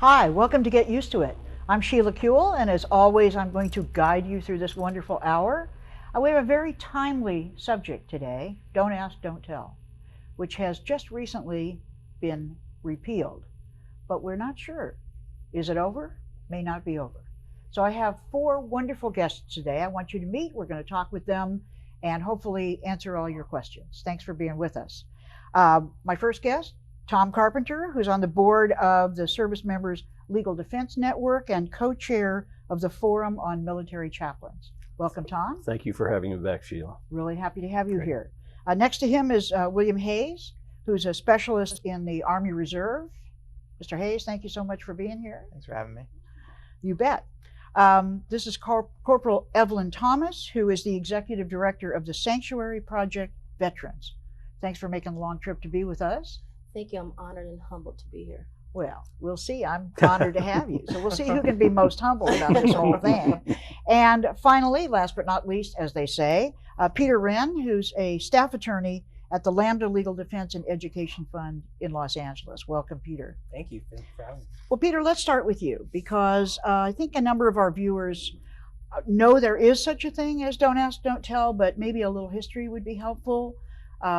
Hi, welcome to Get Used to It. I'm Sheila Kuehl, and as always, I'm going to guide you through this wonderful hour. We have a very timely subject today, Don't Ask, Don't Tell, which has just recently been repealed. But we're not sure. Is it over? May not be over. So I have four wonderful guests today I want you to meet. We're going to talk with them and hopefully answer all your questions. Thanks for being with us. My first guest, Tom Carpenter, who's on the board of the Service Members Legal Defense Network and co-chair of the Forum on Military Chaplains. Welcome, Tom. Thank you for having me back, Sheila. Really happy to have you Great. here. Next to him is William Hayes, who's a specialist in the Army Reserve. Mr. Hayes, thank you so much for being here. Thanks for having me. You bet. This is Corporal Evelyn Thomas, who is the executive director of the Sanctuary Project Veterans. Thanks for making the long trip to be with us. Thank you. I'm honored and humbled to be here. Well, we'll see. I'm honored to have you. So we'll see who can be most humble about this whole thing. And finally, last but not least, as they say, Peter Wren, who's a staff attorney at the Lambda Legal Defense and Education Fund in Los Angeles. Welcome, Peter. Thank you for having me. Well, Peter, let's start with you because I think a number of our viewers know there is such a thing as Don't Ask, Don't Tell, but maybe a little history would be helpful,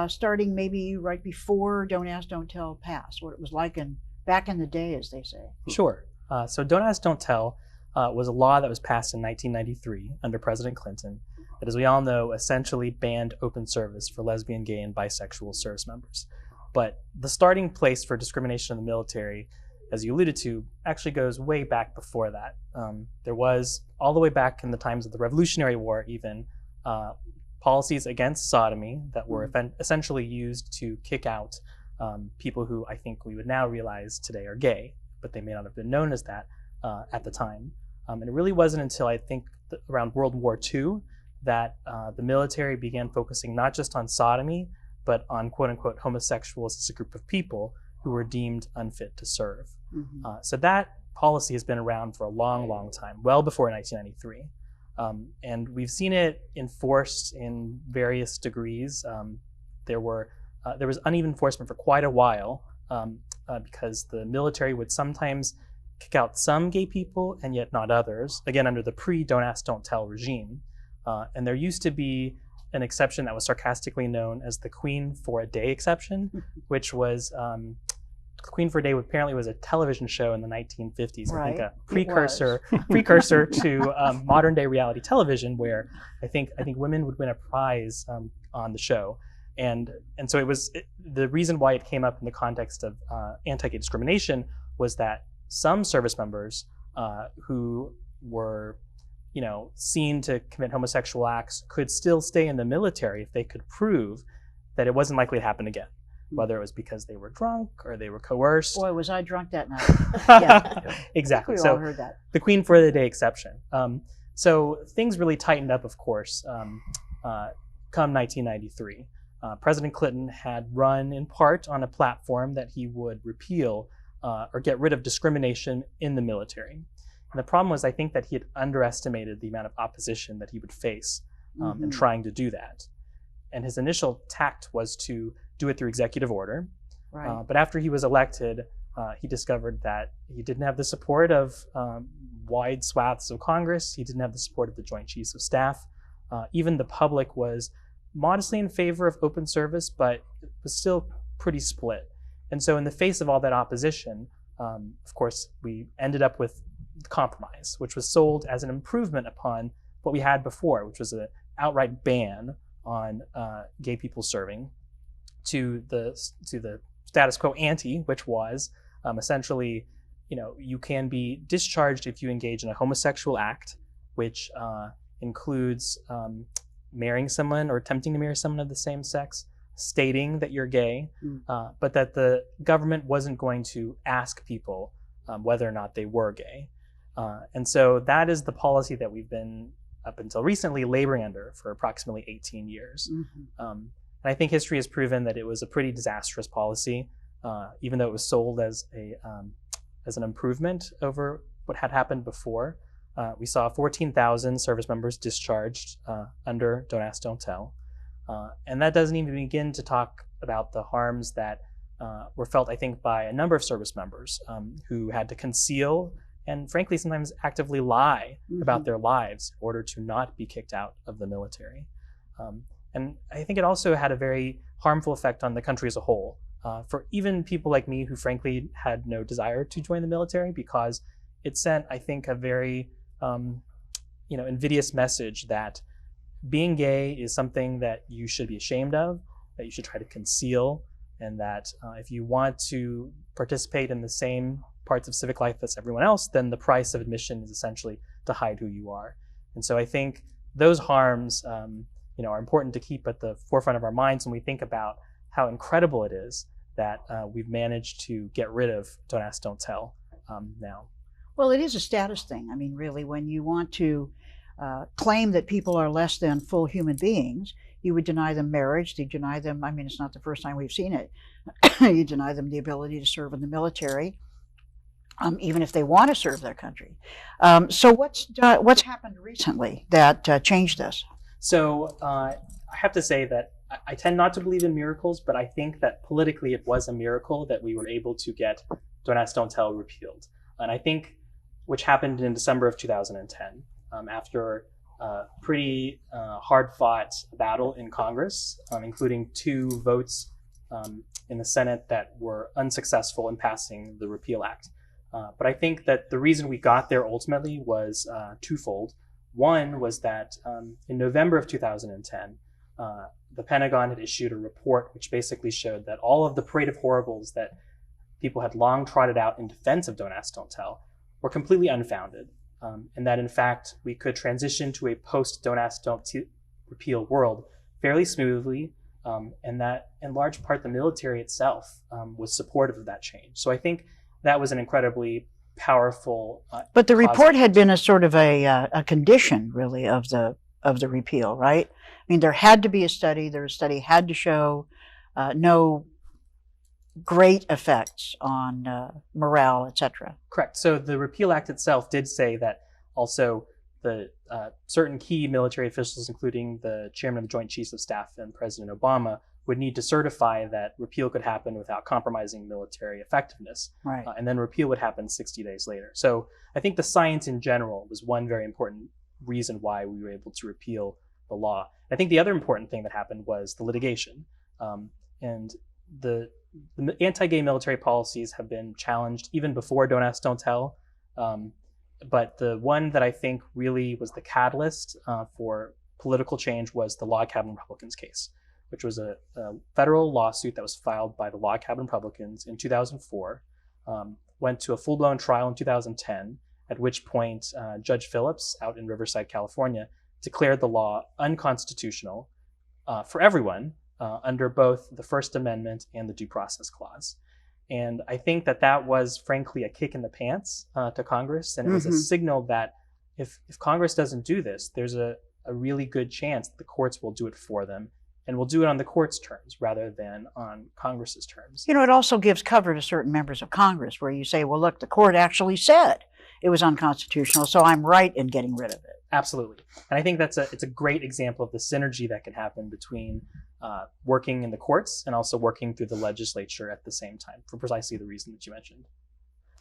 starting maybe right before Don't Ask, Don't Tell passed, what it was like back in the day, as they say. Sure. So Don't Ask, Don't Tell was a law that was passed in 1993 under President Clinton that, as we all know, essentially banned open service for lesbian, gay, and bisexual service members. But the starting place for discrimination in the military, as you alluded to, actually goes way back before that. There was, all the way back in the times of the Revolutionary War even, policies against sodomy that were essentially used to kick out people who I think we would now realize today are gay, but they may not have been known as that at the time. And it really wasn't until I think around World War II that the military began focusing not just on sodomy, but on quote unquote homosexuals as a group of people who were deemed unfit to serve. So that policy has been around for a long, long time, well before 1993. And we've seen it enforced in various degrees. There was uneven enforcement for quite a while because the military would sometimes kick out some gay people and yet not others, again, under the pre-Don't Ask, Don't Tell regime. And there used to be an exception that was sarcastically known as the Queen for a Day exception, which was, Queen for a Day apparently was a television show in the 1950s, Right. I think a precursor to modern day reality television, where I think women would win a prize on the show. And so the reason why it came up in the context of anti-gay discrimination was that some service members who were seen to commit homosexual acts could still stay in the military if they could prove that it wasn't likely to happen again, whether it was because they were drunk or they were coerced. Boy, was I drunk that night. Yeah. Exactly. We So all heard that. the Queen for the Day exception. So things really tightened up, of course, come 1993. President Clinton had run in part on a platform that he would repeal or get rid of discrimination in the military. And the problem was, I think, that he had underestimated the amount of opposition that he would face in trying to do that. And his initial tact was to do it through executive order. Right. But after he was elected, he discovered that he didn't have the support of wide swaths of Congress. He didn't have the support of the Joint Chiefs of Staff. Even the public was modestly in favor of open service, but it was still pretty split. And so in the face of all that opposition, of course, we ended up with compromise, which was sold as an improvement upon what we had before, which was an outright ban on gay people serving, to the status quo ante, which was essentially, you can be discharged if you engage in a homosexual act, which includes marrying someone or attempting to marry someone of the same sex, stating that you're gay, but that the government wasn't going to ask people whether or not they were gay. And so that is the policy that we've been, up until recently, laboring under for approximately 18 years. And I think history has proven that it was a pretty disastrous policy, even though it was sold as an improvement over what had happened before. We saw 14,000 service members discharged under Don't Ask, Don't Tell. And that doesn't even begin to talk about the harms that were felt, I think, by a number of service members who had to conceal and frankly sometimes actively lie about their lives in order to not be kicked out of the military. And I think it also had a very harmful effect on the country as a whole. For even people like me who frankly had no desire to join the military, because it sent, I think, a very invidious message that being gay is something that you should be ashamed of, that you should try to conceal, and that if you want to participate in the same parts of civic life as everyone else, then the price of admission is essentially to hide who you are. And so I think those harms are important to keep at the forefront of our minds when we think about how incredible it is that we've managed to get rid of Don't Ask, Don't Tell now. Well, it is a status thing. I mean, really, when you want to claim that people are less than full human beings, you would deny them marriage, you deny them, I mean, it's not the first time we've seen it, you deny them the ability to serve in the military, even if they want to serve their country. So what's happened recently that changed this? So I have to say that I tend not to believe in miracles, but I think that politically it was a miracle that we were able to get Don't Ask, Don't Tell repealed. And I think, which happened in December of 2010, after a pretty hard-fought battle in Congress, including 2 votes in the Senate that were unsuccessful in passing the Repeal Act. But I think that the reason we got there ultimately was twofold. One was that in November of 2010, the Pentagon had issued a report which basically showed that all of the parade of horribles that people had long trotted out in defense of Don't Ask, Don't Tell were completely unfounded, and that in fact we could transition to a post-Don't Ask, Don't Repeal world fairly smoothly, and that in large part the military itself was supportive of that change. So I think that was an incredibly powerful. But the report had been a sort of a condition, really, of the repeal, right? I mean, there had to be a study. The study had to show no great effects on morale, etc. Correct. So the Repeal Act itself did say that also the certain key military officials, including the chairman of the Joint Chiefs of Staff and President Obama, would need to certify that repeal could happen without compromising military effectiveness. Right. And then repeal would happen 60 days later. So I think the science in general was one very important reason why we were able to repeal the law. I think the other important thing that happened was the litigation. And the anti-gay military policies have been challenged even before Don't Ask, Don't Tell. But the one that I think really was the catalyst for political change was the Log Cabin Republicans case, which was a federal lawsuit that was filed by the Log Cabin Republicans in 2004, went to a full-blown trial in 2010, at which point Judge Phillips out in Riverside, California, declared the law unconstitutional for everyone under both the First Amendment and the Due Process Clause. And I think that that was, frankly, a kick in the pants to Congress, and it was a signal that if Congress doesn't do this, there's a really good chance that the courts will do it for them, and will do it on the court's terms rather than on Congress's terms. You know, it also gives cover to certain members of Congress where you say, well, look, the court actually said it was unconstitutional, so I'm right in getting rid of it. Absolutely. And I think it's a great example of the synergy that can happen between working in the courts and also working through the legislature at the same time for precisely the reason that you mentioned.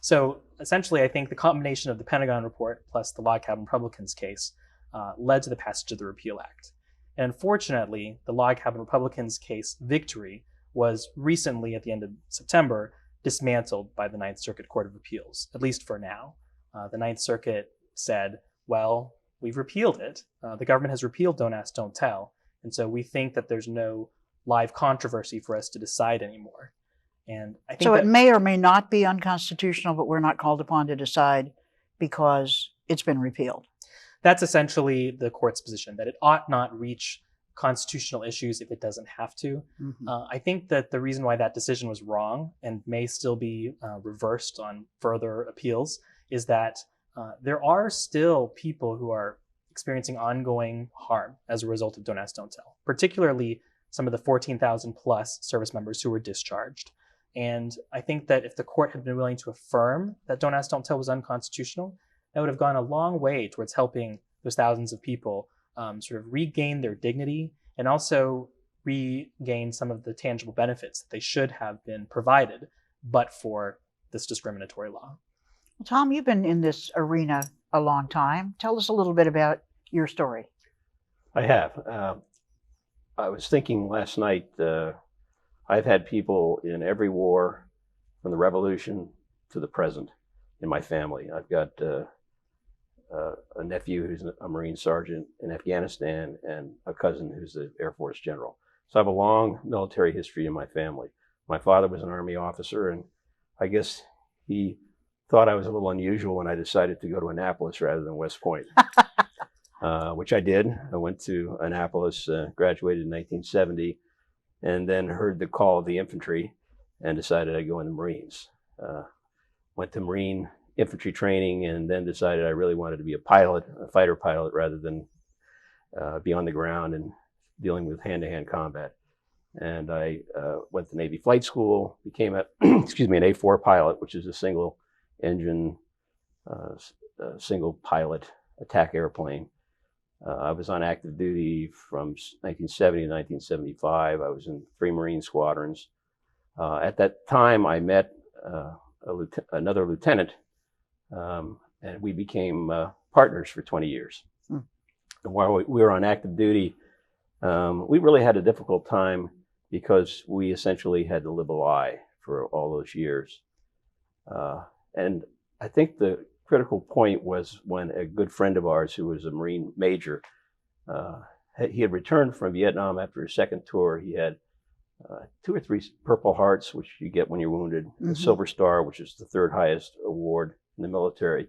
So essentially, I think the combination of the Pentagon report plus the Log Cabin Republicans case led to the passage of the Repeal Act. And unfortunately, the Log Cabin Republicans case victory was recently, at the end of September, dismantled by the Ninth Circuit Court of Appeals, at least for now. The Ninth Circuit said, well, we've repealed it. The government has repealed Don't Ask, Don't Tell. And so we think that there's no live controversy for us to decide anymore. And I think so it may or may not be unconstitutional, but we're not called upon to decide because it's been repealed. That's essentially the court's position, that it ought not reach constitutional issues if it doesn't have to. I think that the reason why that decision was wrong and may still be reversed on further appeals is that there are still people who are experiencing ongoing harm as a result of Don't Ask, Don't Tell, particularly some of the 14,000 plus service members who were discharged. And I think that if the court had been willing to affirm that Don't Ask, Don't Tell was unconstitutional, that would have gone a long way towards helping those thousands of people sort of regain their dignity and also regain some of the tangible benefits that they should have been provided, but for this discriminatory law. Well, Tom, you've been in this arena a long time. Tell us a little bit about your story. I have. I was thinking last night, I've had people in every war from the Revolution to the present in my family. I've got a nephew who's a Marine sergeant in Afghanistan and a cousin who's an Air Force general. So I have a long military history in my family. My father was an Army officer, and I guess he thought I was a little unusual when I decided to go to Annapolis rather than West Point, which I did. I went to Annapolis, graduated in 1970, and then heard the call of the infantry and decided I'd go in the Marines. Went to Marine infantry training and then decided I really wanted to be a pilot, a fighter pilot, rather than be on the ground and dealing with hand-to-hand combat. And I went to Navy flight school, became a, excuse me, an A4 pilot, which is a single engine, single pilot attack airplane. I was on active duty from 1970 to 1975. I was in 3 Marine squadrons. At that time, I met another lieutenant, and we became partners for 20 years. And while we were on active duty, we really had a difficult time because we essentially had to live a lie for all those years. And I think the critical point was when a good friend of ours who was a Marine major, he had returned from Vietnam after his second tour. He had 2 or 3 Purple Hearts, which you get when you're wounded, the Silver Star, which is the 3rd highest award in the military,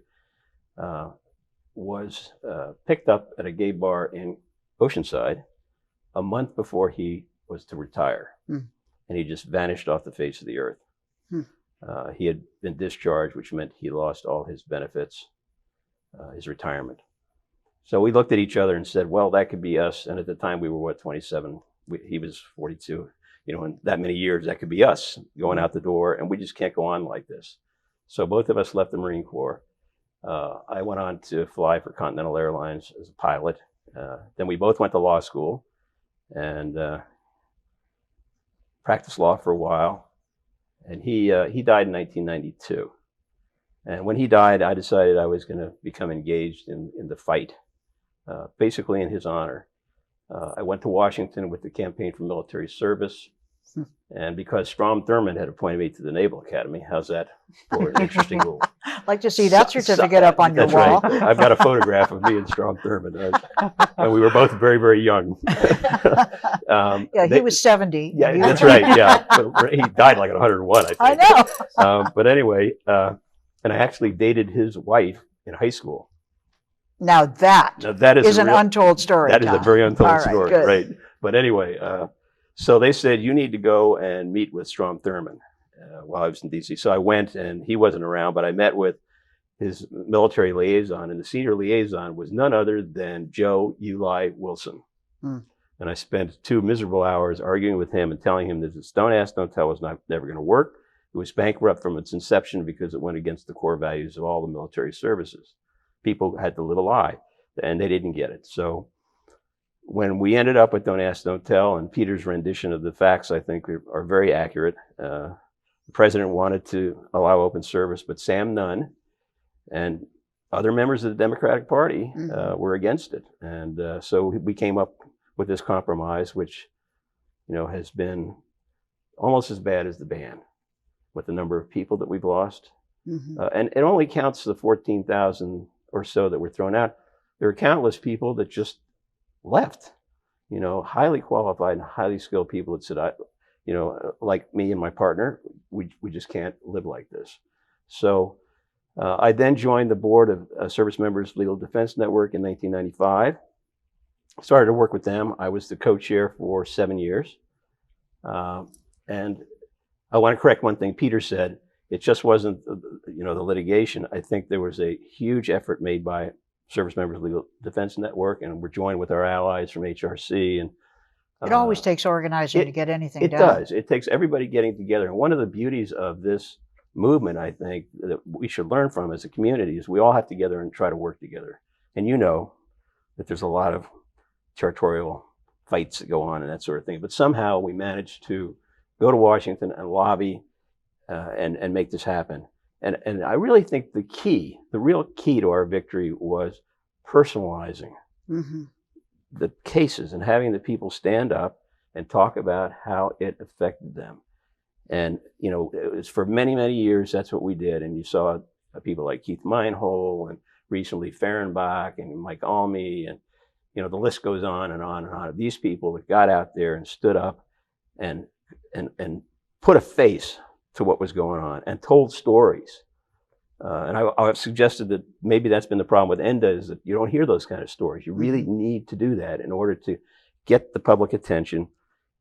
was picked up at a gay bar in Oceanside a month before he was to retire. And he just vanished off the face of the earth. He had been discharged, which meant he lost all his benefits, his retirement. So we looked at each other and said, well, that could be us. And at the time we were, what, 27? He was 42. You know, in that many years, that could be us going out the door, and we just can't go on like this. So both of us left the Marine Corps. I went on to fly for Continental Airlines as a pilot. Then we both went to law school and practiced law for a while. And he died in 1992. And when he died, I decided I was going to become engaged in the fight, basically in his honor. I went to Washington with the Campaign for Military Service. And because Strom Thurmond had appointed me to the Naval Academy, how's that for an interesting rule? I'd like to see that certificate up on your wall. That's right. I've got a photograph of me and Strom Thurmond. And we were both very, very young. Yeah, he was 70. Yeah, that's right. Yeah. But he died like at 101, I think. I know. But anyway, and I actually dated his wife in high school. Now that is an untold story. That is a very untold story, good. right? But anyway, so they said, you need to go and meet with Strom Thurmond while I was in D.C. So I went, and he wasn't around, but I met with his military liaison, and the senior liaison was none other than Joe Uli Wilson. And I spent 2 miserable hours arguing with him and telling him that this don't ask, don't tell was never going to work. It was bankrupt from its inception because it went against the core values of all the military services. People had to live a lie, and they didn't get it. So when we ended up with Don't Ask, Don't Tell, and Peter's rendition of the facts, I think, are very accurate. The president wanted to allow open service, but Sam Nunn and other members of the Democratic Party were against it. And so we came up with this compromise, which, you know, has been almost as bad as the ban with the number of people that we've lost. And it only counts the 14,000 or so that were thrown out. There are countless people that just left, you know, highly qualified and highly skilled people that said, you know, like me and my partner, we just can't live like this. So I then joined the board of Service Members Legal Defense Network in 1995. Started to work with them. I was the co-chair for 7 years. And I want to correct one thing Peter said. It just wasn't, you know, the litigation. I think there was a huge effort made by Service Members Legal Defense Network, and we're joined with our allies from HRC. And it always takes organizing to get anything done. It does. It takes everybody getting together. And one of the beauties of this movement, I think, that we should learn from as a community is we all have to together and try to work together. And you know that there's a lot of territorial fights that go on and that sort of thing. But somehow we managed to go to Washington and lobby and make this happen. And I really think the real key to our victory was personalizing the cases and having the people stand up and talk about how it affected them. And, you know, it was for many, many years, that's what we did. And you saw people like Keith Meinhol and recently Fehrenbach and Mike Almy, and, you know, the list goes on and on and on. These people that got out there and stood up and put a face to what was going on and told stories. And I've suggested that maybe that's been the problem with ENDA, is that you don't hear those kind of stories. You really need to do that in order to get the public attention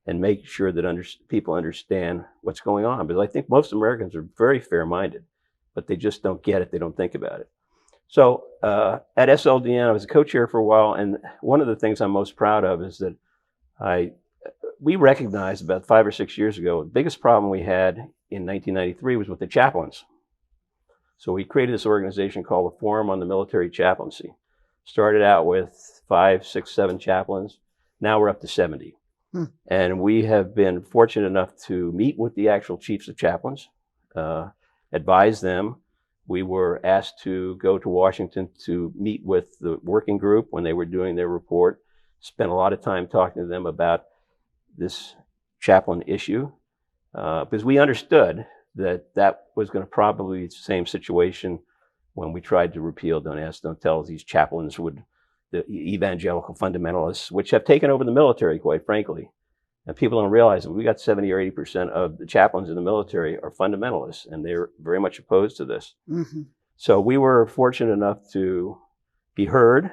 and make sure that people understand what's going on. Because I think most Americans are very fair-minded, but they just don't get it. They don't think about it. So at SLDN, I was a co-chair for a while, and one of the things I'm most proud of is that we recognized about 5 or 6 years ago, the biggest problem we had in 1993 was with the chaplains. So we created this organization called the Forum on the Military Chaplaincy. Started out with 5, 6, 7 chaplains. Now we're up to 70. And we have been fortunate enough to meet with the actual chiefs of chaplains, advise them. We were asked to go to Washington to meet with the working group when they were doing their report. Spent a lot of time talking to them about this chaplain issue, because we understood that was going to probably be the same situation when we tried to repeal Don't Ask, Don't Tell. These chaplains the evangelical fundamentalists, which have taken over the military, quite frankly. And people don't realize that we got 70 or 80% of the chaplains in the military are fundamentalists, and they're very much opposed to this. So we were fortunate enough to be heard.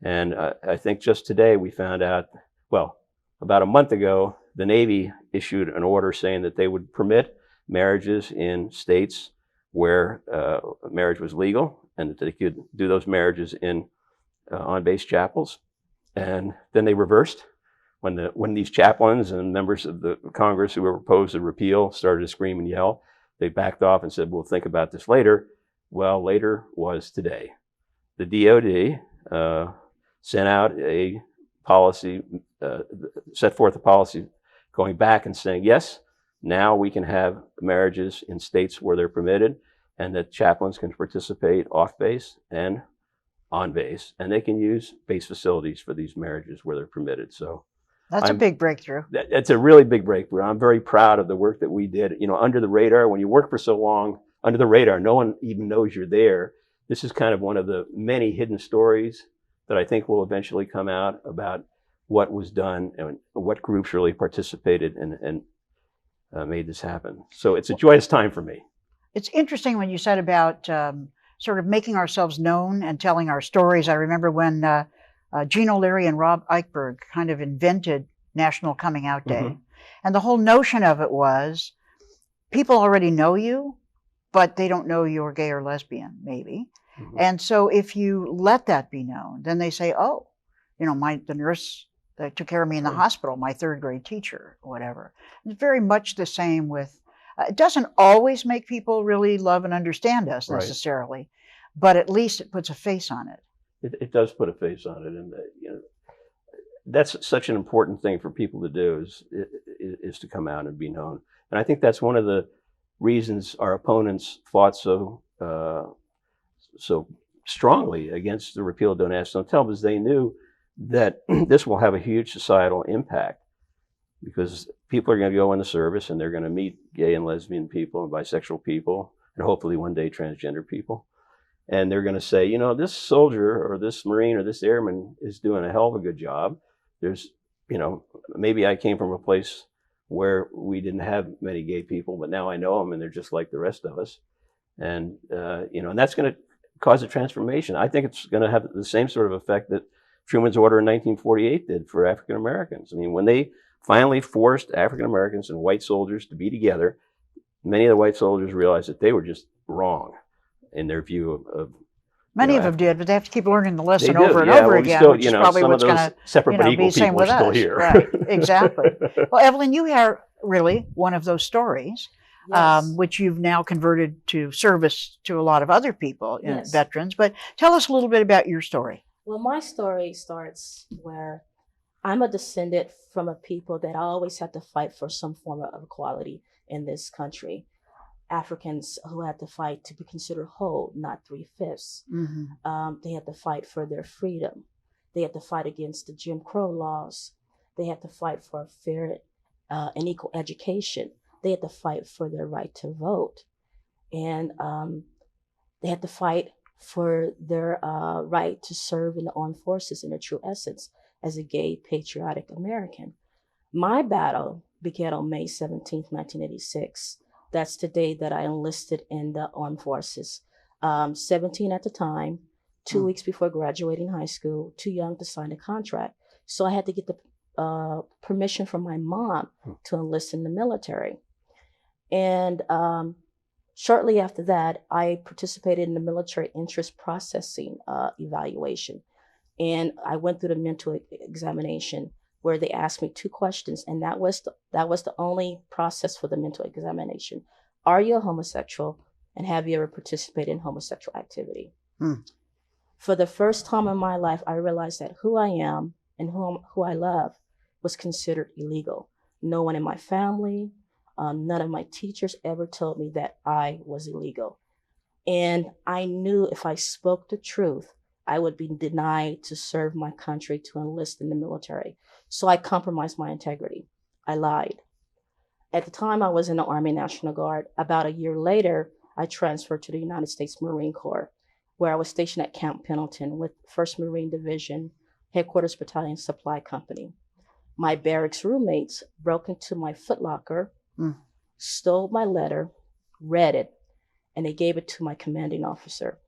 And I think just today we found out, well, about a month ago, the Navy issued an order saying that they would permit marriages in states where marriage was legal, and that they could do those marriages in on-base chapels. And then they reversed when these chaplains and members of the Congress who were opposed to repeal started to scream and yell. They backed off and said, we'll think about this later. Well, later was today. The DOD sent out a policy, set forth a policy going back and saying, yes, now we can have marriages in states where they're permitted, and that chaplains can participate off base and on base, and they can use base facilities for these marriages where they're permitted. So that's a big breakthrough. That's a really big breakthrough. I'm very proud of the work that we did. You know, under the radar, when you work for so long, under the radar, no one even knows you're there. This is kind of one of the many hidden stories that I think will eventually come out about what was done and what groups really participated and made this happen. So it's a joyous time for me. It's interesting when you said about sort of making ourselves known and telling our stories. I remember when Gene O'Leary and Rob Eichberg kind of invented National Coming Out Day. And the whole notion of it was people already know you, but they don't know you're gay or lesbian, maybe. And so if you let that be known, then they say, oh, you know, the nurse that took care of me in the hospital, my 3rd grade teacher, or whatever. It's very much the same with, it doesn't always make people really love and understand us necessarily, but at least it puts a face on it. It does put a face on it. And you know, that's such an important thing for people to do is to come out and be known. And I think that's one of the reasons our opponents fought so strongly against the repeal of Don't Ask, Don't Tell, because they knew that this will have a huge societal impact, because people are going to go in the service and they're going to meet gay and lesbian people and bisexual people and hopefully one day transgender people. And they're going to say, you know, this soldier or this Marine or this airman is doing a hell of a good job. There's, you know, maybe I came from a place where we didn't have many gay people, but now I know them and they're just like the rest of us. And, you know, and that's going to cause a transformation. I think it's going to have the same sort of effect that Truman's order in 1948 did for African Americans. I mean, when they finally forced African Americans and white soldiers to be together, many of the white soldiers realized that they were just wrong in their view of Many of them did, but they have to keep learning the lesson They do, over and yeah. over Well, again, still, which you is know, probably some what's of going those to separate but be equal the same people with are still us. here. Right, exactly. Well, Evelyn, you are really one of those stories, Yes. which you've now converted to service to a lot of other people, Yes. veterans. But tell us a little bit about your story. Well, my story starts where I'm a descendant from a people that always had to fight for some form of equality in this country. Africans who had to fight to be considered whole, not 3/5. They had to fight for their freedom. They had to fight against the Jim Crow laws. They had to fight for fair and equal education. They had to fight for their right to vote. And they had to fight for their right to serve in the armed forces in their true essence as a gay, patriotic American. My battle began on May 17th, 1986. That's the day that I enlisted in the armed forces. 17 at the time, 2 weeks before graduating high school, too young to sign a contract. So I had to get the permission from my mom to enlist in the military. And shortly after that, I participated in the military interest processing evaluation. And I went through the mental examination where they asked me 2 questions, and that was the only process for the mental examination. Are you a homosexual, and have you ever participated in homosexual activity? For the first time in my life, I realized that who I am and who I love was considered illegal. No one in my family, none of my teachers ever told me that I was illegal. And I knew if I spoke the truth, I would be denied to serve my country, to enlist in the military. So I compromised my integrity. I lied. At the time, I was in the Army National Guard. About a year later, I transferred to the United States Marine Corps, where I was stationed at Camp Pendleton with 1st Marine Division, Headquarters Battalion Supply Company. My barracks roommates broke into my footlocker, stole my letter, read it, and they gave it to my commanding officer.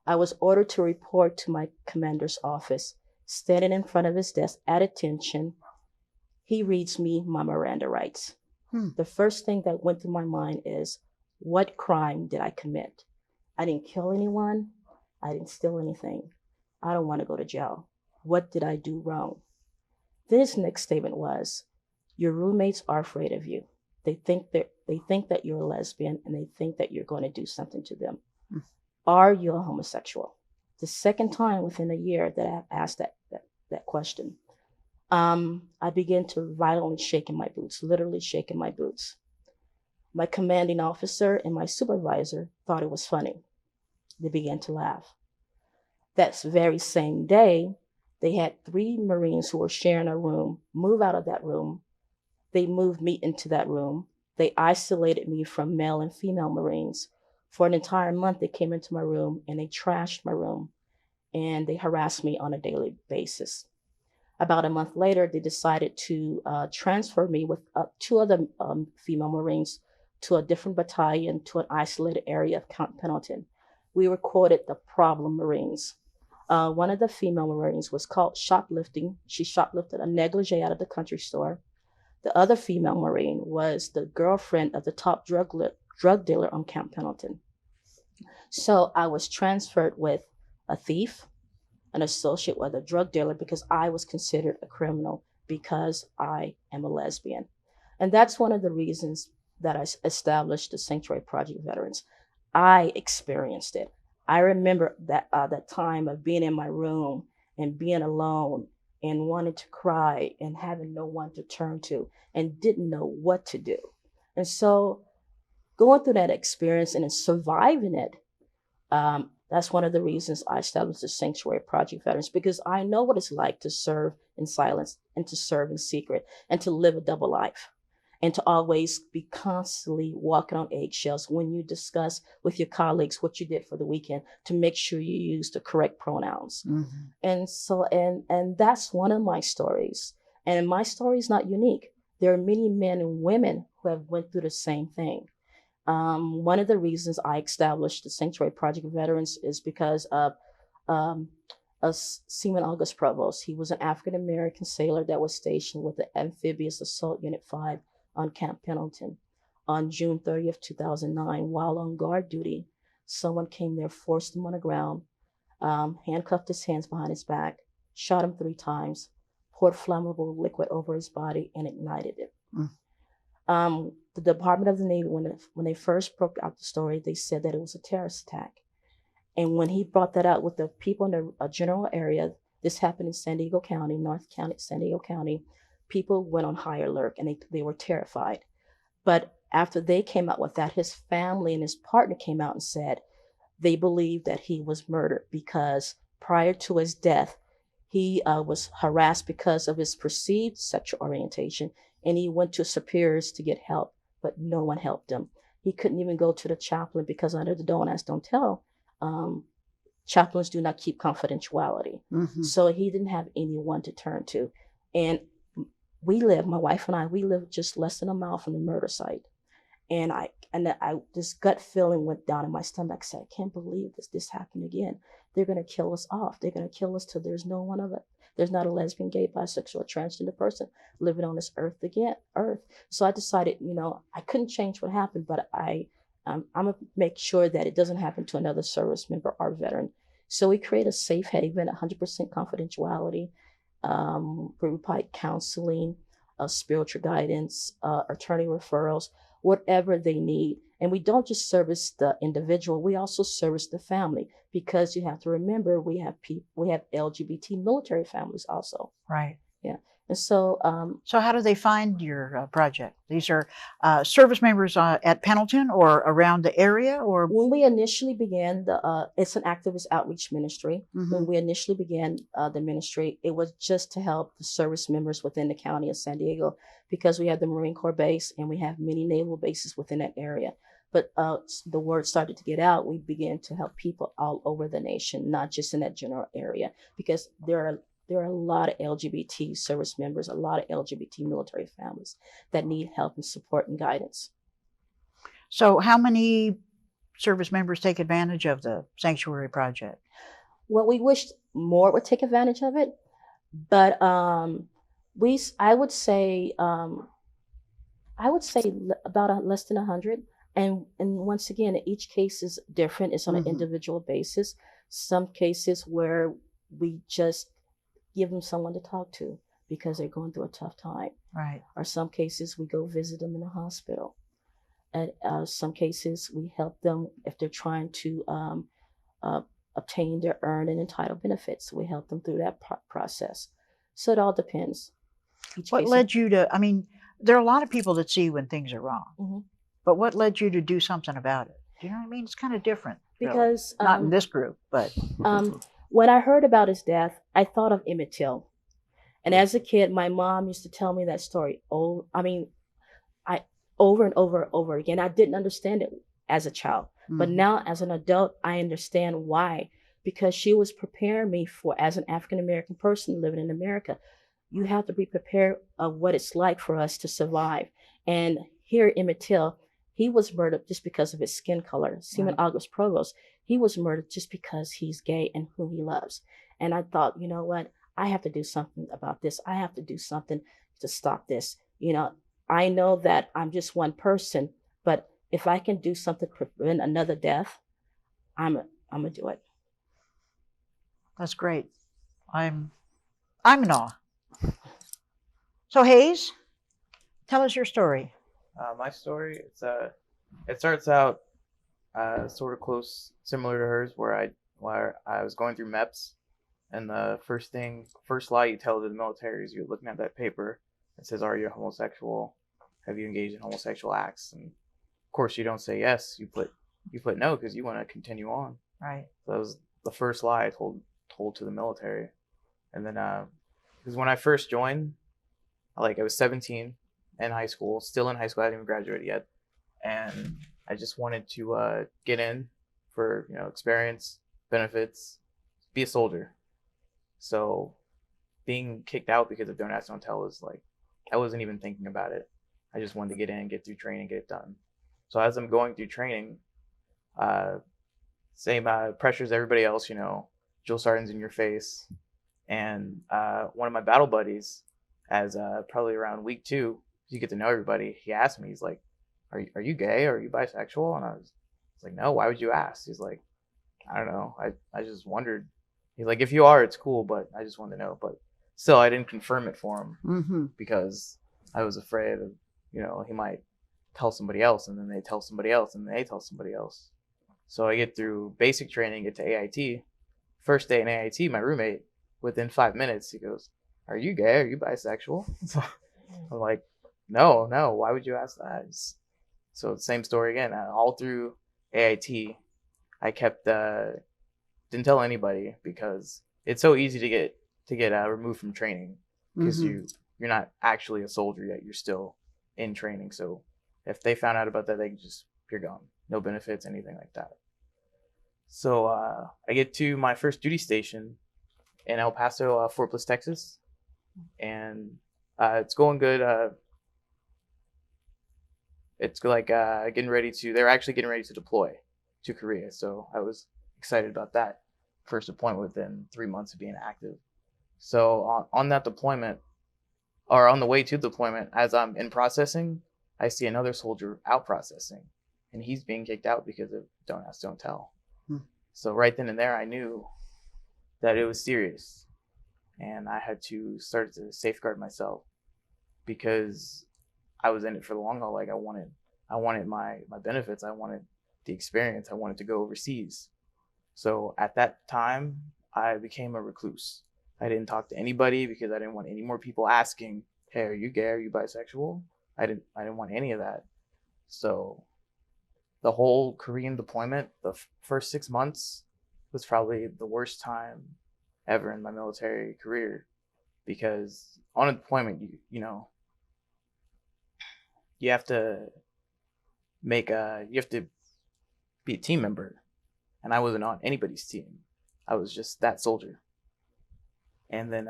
I was ordered to report to my commander's office. Standing in front of his desk at attention, he reads me my Miranda rights. The first thing that went through my mind is, what crime did I commit? I didn't kill anyone. I didn't steal anything. I don't want to go to jail. What did I do wrong? Then his next statement was, your roommates are afraid of you. They think that you're a lesbian, and they think that you're going to do something to them. Are you a homosexual? The second time within a year that I asked that question, I began to violently shake in my boots, literally shake in my boots. My commanding officer and my supervisor thought it was funny. They began to laugh. That very same day, they had 3 Marines who were sharing a room move out of that room. They moved me into that room. They isolated me from male and female Marines. For an entire month, they came into my room and they trashed my room, and they harassed me on a daily basis. About a month later, they decided to transfer me with 2 other female Marines to a different battalion, to an isolated area of Camp Pendleton. We were quoted the problem Marines. One of the female Marines was caught shoplifting. She shoplifted a negligee out of the country store. The other female Marine was the girlfriend of the top drug dealer on Camp Pendleton. So I was transferred with a thief, an associate with a drug dealer, because I was considered a criminal because I am a lesbian. And that's one of the reasons that I established the Sanctuary Project Veterans. I experienced it. I remember that time of being in my room and being alone and wanting to cry and having no one to turn to and didn't know what to do. And so going through that experience and surviving it, that's one of the reasons I established the Sanctuary Project Veterans, because I know what it's like to serve in silence and to serve in secret and to live a double life and to always be constantly walking on eggshells when you discuss with your colleagues what you did for the weekend to make sure you use the correct pronouns. And so, and that's one of my stories. And my story is not unique. There are many men and women who have went through the same thing. One of the reasons I established the Sanctuary Project Veterans is because of Seaman August Provost. He was an African-American sailor that was stationed with the Amphibious Assault Unit 5 on Camp Pendleton. On June 30th, 2009, while on guard duty, someone came there, forced him on the ground, handcuffed his hands behind his back, shot him 3 times, poured flammable liquid over his body, and ignited it. The Department of the Navy, when they first broke out the story, they said that it was a terrorist attack. And when he brought that out with the people in the general area, This happened in San Diego County, North County, San Diego County. People went on high alert and they were terrified. But after they came out with that, his family and his partner came out and said they believe that he was murdered because prior to his death, he was harassed because of his perceived sexual orientation, and he went to superiors to get help, but no one helped him. He couldn't even go to the chaplain because under the Don't Ask, Don't Tell, chaplains do not keep confidentiality. So he didn't have anyone to turn to. And my wife and I, we live just less than a mile from the murder site. And I this gut feeling went down in my stomach. I said, I can't believe this happened again. They're going to kill us off. They're going to kill us till there's no one of it. There's not a lesbian, gay, bisexual, or transgender person living on this earth. So I decided, I couldn't change what happened, but I'm going to make sure that it doesn't happen to another service member or veteran. So we create a safe haven, 100% confidentiality. We provide counseling, spiritual guidance, attorney referrals, whatever they need. And we don't just service the individual, we also service the family, because you have to remember we have LGBT military families also. Right. Yeah. And so so how do they find your project? These are service members at Pendleton or around the area? Or when we initially began it's an activist outreach ministry. When we initially began the ministry, it was just to help the service members within the county of San Diego, because we have the Marine Corps base and we have many naval bases within that area. But the word started to get out. We began to help people all over the nation, not just in that general area, because there are a lot of LGBT service members, a lot of LGBT military families that need help and support and guidance. So how many service members take advantage of the Sanctuary Project? Well, we wished more would take advantage of it, but I would say about less than 100. And once again, each case is different. It's on an individual basis. Some cases where we just give them someone to talk to because they're going through a tough time. Right. Or some cases we go visit them in the hospital. And some cases we help them if they're trying to obtain their earned and entitled benefits. We help them through that process. So it all depends. What led you to, there are a lot of people that see when things are wrong, but what led you to do something about it? Do you know what I mean? It's kind of different. Because really. Not in this group, but when I heard about his death, I thought of Emmett Till. And as a kid, my mom used to tell me that story. Over and over and over again. I didn't understand it as a child, but now as an adult, I understand why. Because she was preparing me for, as an African-American person living in America, you have to be prepared of what it's like for us to survive. And here, Emmett Till, he was murdered just because of his skin color. Seaman August Provost, he was murdered just because he's gay and who he loves. And I thought, you know what? I have to do something about this. I have to do something to stop this. I know that I'm just one person, but if I can do something to prevent another death, I'm gonna do it. That's great. I'm in awe. So Hayes, tell us your story. My story, it starts out sort of similar to hers, where I was going through MEPS, and the first lie you tell to the military is you're looking at that paper that says, "Are you homosexual? Have you engaged in homosexual acts?" And of course, you don't say yes. You put no because you want to continue on. Right. So that was the first lie I told to the military, and then because when I first joined, I was 17 in high school, still in high school. I hadn't even graduated yet, and I just wanted to get in for experience, benefits, be a soldier. So being kicked out because of Don't Ask, Don't Tell was I wasn't even thinking about it. I just wanted to get in, get through training, get it done. So as I'm going through training, same pressures everybody else, drill sergeants in your face. And one of my battle buddies, as probably around week 2, you get to know everybody, he asked me, he's like, are you gay? Or are you bisexual? And I was like, no, why would you ask? He's like, I don't know. I just wondered. He's like, if you are, it's cool, but I just wanted to know. But still, I didn't confirm it for him because I was afraid of, he might tell somebody else, and then they tell somebody else, and they tell somebody else. So I get through basic training, get to AIT. First day in AIT, my roommate within 5 minutes, he goes, "Are you gay? Are you bisexual?" I'm like, no, why would you ask that? So same story again. All through AIT, I kept didn't tell anybody because it's so easy to get removed from training because you're not actually a soldier yet. You're still in training. So if they found out about that, you're gone. No benefits, anything like that. So I get to my first duty station in El Paso, Fort Bliss, Texas, and it's going good. It's like they're actually getting ready to deploy to Korea. So I was excited about that first deployment within 3 months of being active. So on that deployment, or on the way to deployment, as I'm in processing, I see another soldier out processing, and he's being kicked out because of don't ask, don't tell. So right then and there, I knew that it was serious, and I had to start to safeguard myself because I was in it for the long haul. Like I wanted my benefits. I wanted the experience. I wanted to go overseas. So at that time, I became a recluse. I didn't talk to anybody because I didn't want any more people asking, "Hey, are you gay? Are you bisexual?" I didn't want any of that. So the whole Korean deployment, the first 6 months was probably the worst time ever in my military career, because on a deployment, you have to you have to be a team member, and I wasn't on anybody's team. I was just that soldier. And then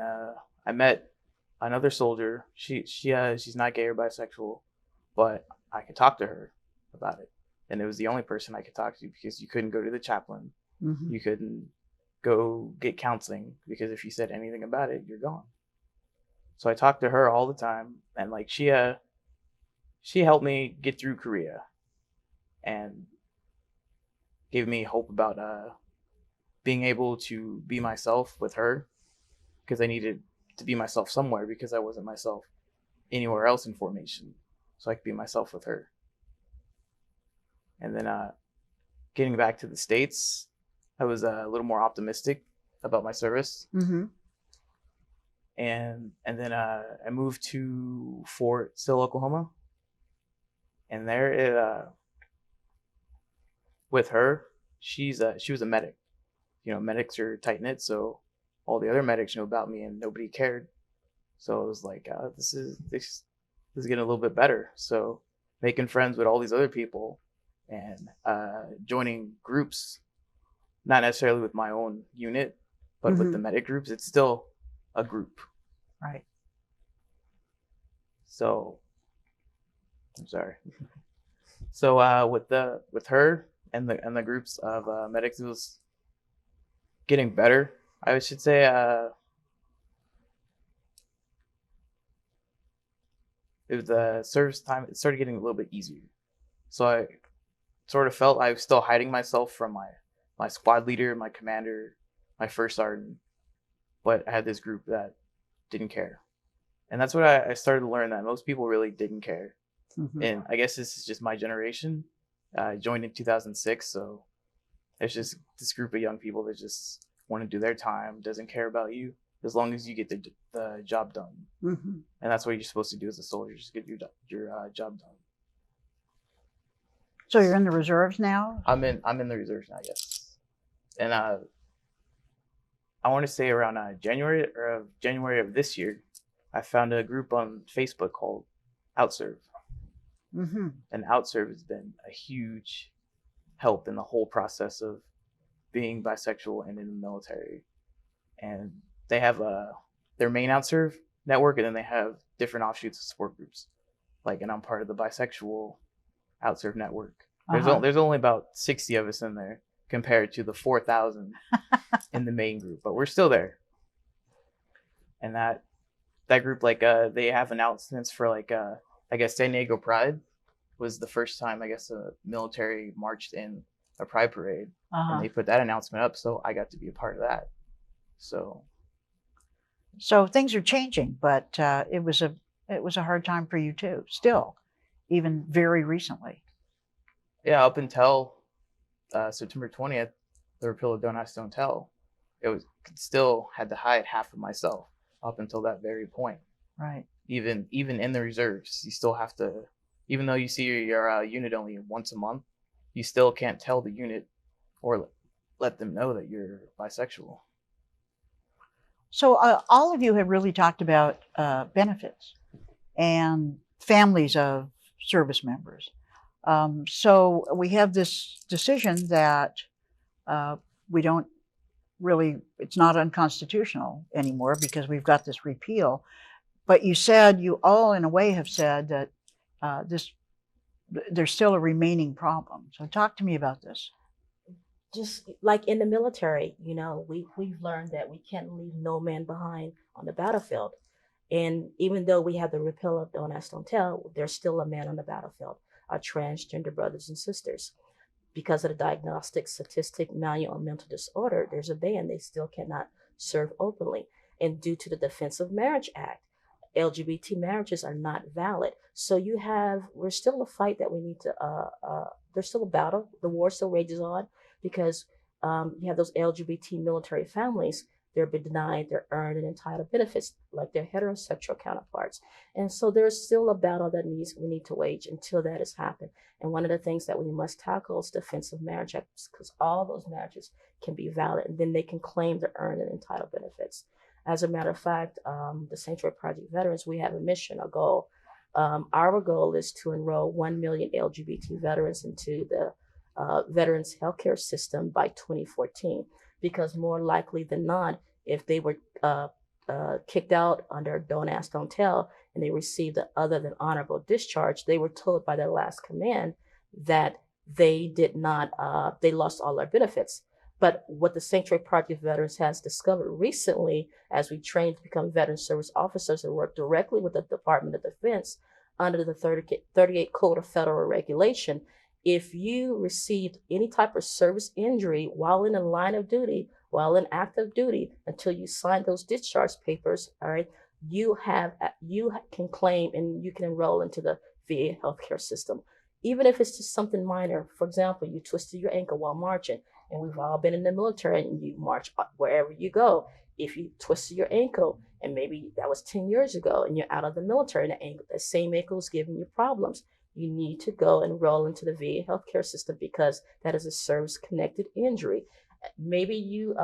I met another soldier. She's not gay or bisexual, but I could talk to her about it. And it was the only person I could talk to because you couldn't go to the chaplain. You couldn't go get counseling because if you said anything about it, you're gone. So I talked to her all the time, and like she helped me get through Korea and gave me hope about being able to be myself with her, because I needed to be myself somewhere because I wasn't myself anywhere else in formation. So I could be myself with her. And then getting back to the States, I was a little more optimistic about my service. And then I moved to Fort Sill, Oklahoma. And there, with her, she was a medic. Medics are tight knit, so all the other medics knew about me, and nobody cared. So it was like, this is getting a little bit better. So making friends with all these other people and joining groups, not necessarily with my own unit, but with the medic groups, it's still a group. Right. So I'm sorry. So with her and the groups of medics, it was getting better. I should say it was the service time. It started getting a little bit easier. So I sort of felt I was still hiding myself from my squad leader, my commander, my first sergeant, but I had this group that didn't care. And that's what I started to learn, that most people really didn't care. And I guess this is just my generation. I joined in 2006, so it's just this group of young people that just want to do their time, doesn't care about you, as long as you get the job done. And that's what you're supposed to do as a soldier, just get your job done. So you're in the reserves now? I'm in the reserves now, yes. And I want to say around January of this year, I found a group on Facebook called Outserve. And Outserve has been a huge help in the whole process of being bisexual and in the military. And they have their main Outserve network, and then they have different offshoots of support groups. And I'm part of the bisexual Outserve network. There's only about 60 of us in there compared to the 4,000 in the main group, but we're still there. And that group, they have announcements for I guess San Diego Pride was the first time I guess a military marched in a pride parade, and they put that announcement up, so I got to be a part of that. So things are changing, but it was a hard time for you too, still, even very recently. Yeah, up until September 20th, the repeal of Don't Ask, Don't Tell, still had to hide half of myself up until that very point. Right. Even in the reserves, you still have to, even though you see your unit only once a month, you still can't tell the unit or let them know that you're bisexual. So all of you have really talked about benefits and families of service members. So we have this decision that we don't really, it's not unconstitutional anymore because we've got this repeal. But you all in a way have said that there's still a remaining problem. So talk to me about this. Just like in the military, we've learned that we can't leave no man behind on the battlefield. And even though we have the repeal of Don't Ask, Don't Tell, there's still a man on the battlefield, our transgender brothers and sisters. Because of the Diagnostic Statistic Manual on Mental Disorder, there's a ban. They still cannot serve openly. And due to the Defense of Marriage Act, LGBT marriages are not valid. So we're still a fight that we need to, there's still a battle. The war still rages on because you have those LGBT military families. They're been denied their earned and entitled benefits like their heterosexual counterparts. And so there's still a battle that we need to wage until that has happened. And one of the things that we must tackle is Defense of Marriage Act, because all those marriages can be valid and then they can claim their earned and entitled benefits. As a matter of fact, the Sanctuary Project Veterans, we have a mission, a goal. Our goal is to enroll 1 million LGBT veterans into the veterans healthcare system by 2014, because more likely than not, if they were kicked out under Don't Ask, Don't Tell, and they received an other than honorable discharge, they were told by their last command that they lost all their benefits. But what the Sanctuary Project Veterans has discovered recently, as we train to become veteran service officers and work directly with the Department of Defense under the 38 Code of Federal Regulation, if you received any type of service injury while in the line of duty, while in active duty, until you sign those discharge papers, all right, you can claim and you can enroll into the VA healthcare system. Even if it's just something minor. For example, you twisted your ankle while marching, and we've all been in the military and you march wherever you go. If you twisted your ankle, and maybe that was 10 years ago, and you're out of the military and the same ankle is giving you problems, you need to go and enroll into the VA healthcare system because that is a service-connected injury. Maybe you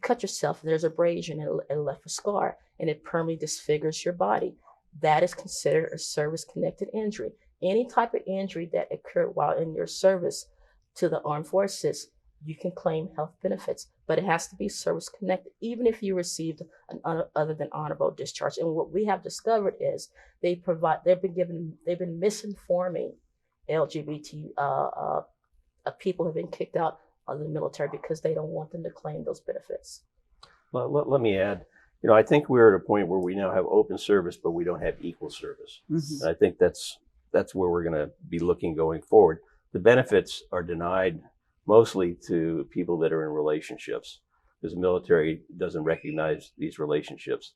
cut yourself and there's abrasion and it left a scar and it permanently disfigures your body. That is considered a service-connected injury. Any type of injury that occurred while in your service to the armed forces, you can claim health benefits, but it has to be service-connected, even if you received an other than honorable discharge. And what we have discovered is they've been misinforming LGBT people who have been kicked out of the military because they don't want them to claim those benefits. Well, let me add, I think we're at a point where we now have open service, but we don't have equal service. Mm-hmm. And I think that's where we're going to be looking going forward. The benefits are denied mostly to people that are in relationships, because the military doesn't recognize these relationships.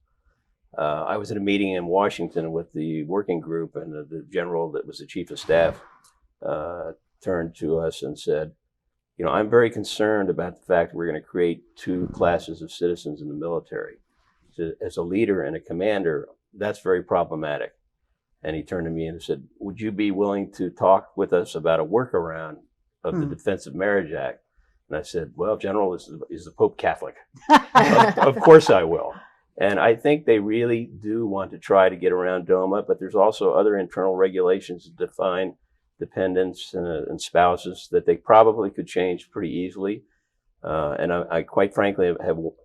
I was at a meeting in Washington with the working group, and the general that was the chief of staff turned to us and said, I'm very concerned about the fact that we're going to create two classes of citizens in the military. So as a leader and a commander, that's very problematic. And he turned to me and said, would you be willing to talk with us about a workaround of the Defense of Marriage Act? And I said, well, General, is the Pope Catholic? Of course I will. And I think they really do want to try to get around DOMA, but there's also other internal regulations that define dependents and spouses that they probably could change pretty easily. And I quite frankly,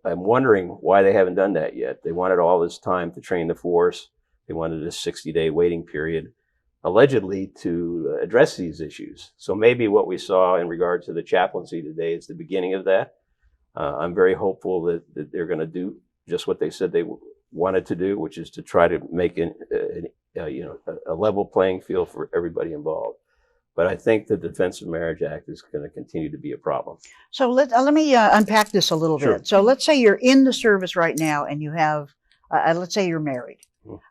I'm wondering why they haven't done that yet. They wanted all this time to train the force. They wanted a 60-day waiting period, allegedly to address these issues. So maybe what we saw in regard to the chaplaincy today is the beginning of that. I'm very hopeful that they're going to do just what they said they wanted to do, which is to try to make a level playing field for everybody involved. But I think the Defense of Marriage Act is going to continue to be a problem. So let me unpack this a little bit. So let's say you're in the service right now and you have, let's say you're married.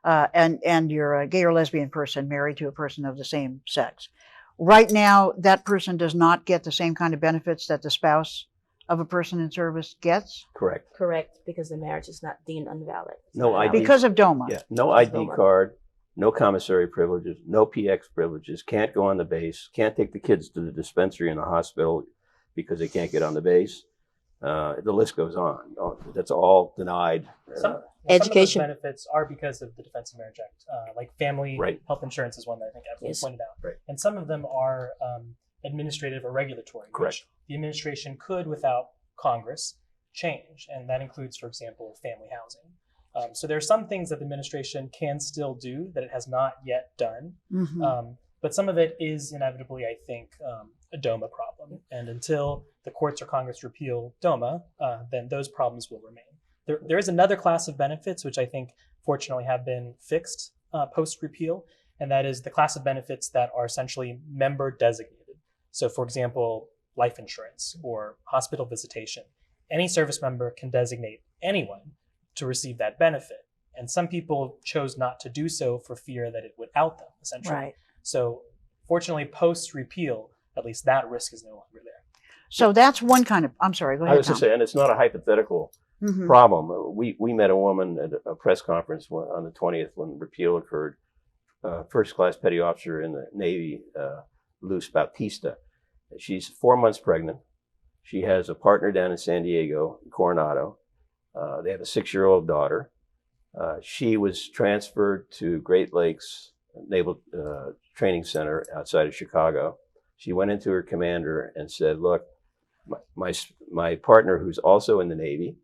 And you're a gay or lesbian person married to a person of the same sex. Right now, that person does not get the same kind of benefits that the spouse of a person in service gets? Correct. Correct, because the marriage is not deemed invalid. It's No not ID. valid. Because of DOMA. Yeah, no Because ID no one- card, no commissary privileges, no PX privileges, can't go on the base, can't take the kids to the dispensary in the hospital because they can't get on the base. The list goes on. That's all denied. Some Education. of those benefits are because of the Defense of Marriage Act, like family Right. health insurance is one that I think Evelyn Yes. pointed out. Right. And some of them are administrative or regulatory, Correct. which the administration could, without Congress, change. And that includes, for example, family housing. So there are some things that the administration can still do that it has not yet done. Mhm. But some of it is inevitably, I think, a DOMA problem. And until the courts or Congress repeal DOMA, then those problems will remain. There is another class of benefits, which I think fortunately have been fixed post-repeal, and that is the class of benefits that are essentially member designated. So for example, life insurance or hospital visitation. Any service member can designate anyone to receive that benefit. And some people chose not to do so for fear that it would out them, essentially. Right. So fortunately, post-repeal, at least that risk is no longer there. So that's one kind of, I'm sorry, go I ahead, was Tom. just saying, and it's not a hypothetical Mhm. problem. We met a woman at a press conference on the 20th when repeal occurred. First class petty officer in the Navy, Luz Bautista. She's 4 months pregnant. She has a partner down in San Diego, Coronado. They have a 6-year-old daughter. She was transferred to Great Lakes Naval Training Center outside of Chicago. She went into her commander and said, look, my partner, who's also in the Navy,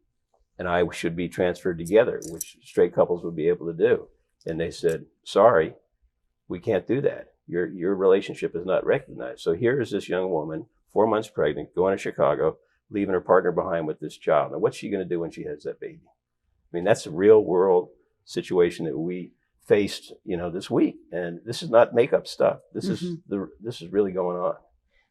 and I should be transferred together, which straight couples would be able to do. And they said, sorry, we can't do that. Your relationship is not recognized. So here is this young woman, 4 months pregnant, going to Chicago, leaving her partner behind with this child. Now, what's she going to do when she has that baby? I mean, that's a real world situation that we faced, this week. And this is not make-up stuff. This is really going on.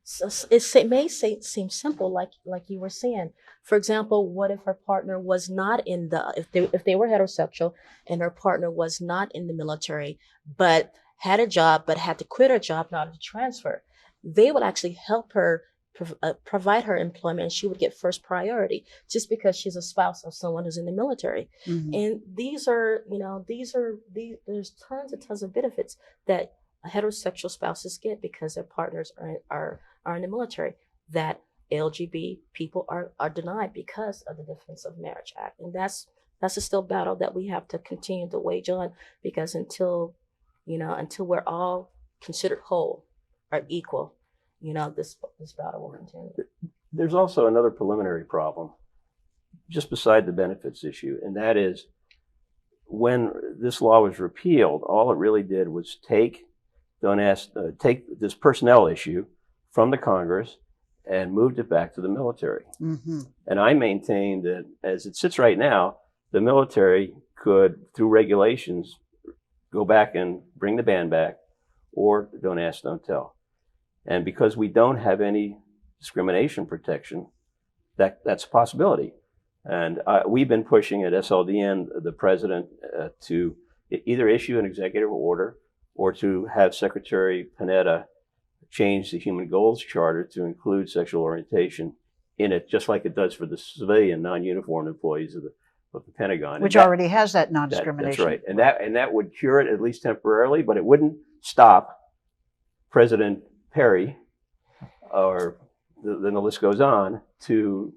So it may seem simple, like you were saying. For example, what if her partner was not in if they were heterosexual and her partner was not in the military, but had a job, but had to quit her job in order to transfer? They would actually help her provide her employment, and she would get first priority just because she's a spouse of someone who's in the military. Mhm. And there's tons of benefits that heterosexual spouses get because their partners are in the military that LGBT people are denied because of the Defense of Marriage Act. And that's a still battle that we have to continue to wage on, because until we're all considered whole or equal, this battle will continue. There's also another preliminary problem just beside the benefits issue, and that is when this law was repealed, all it really did was take this personnel issue from the Congress and moved it back to the military. Mhm. And I maintain that as it sits right now, the military could, through regulations, go back and bring the ban back, or don't ask, don't tell. And because we don't have any discrimination protection, that's a possibility. And we've been pushing at SLDN the president to either issue an executive order or to have Secretary Panetta change the Human Goals Charter to include sexual orientation in it, just like it does for the civilian non-uniformed employees of the Pentagon. Which already has that non-discrimination. That's right. And that would cure it, at least temporarily, but it wouldn't stop President Perry, or then the list goes on, to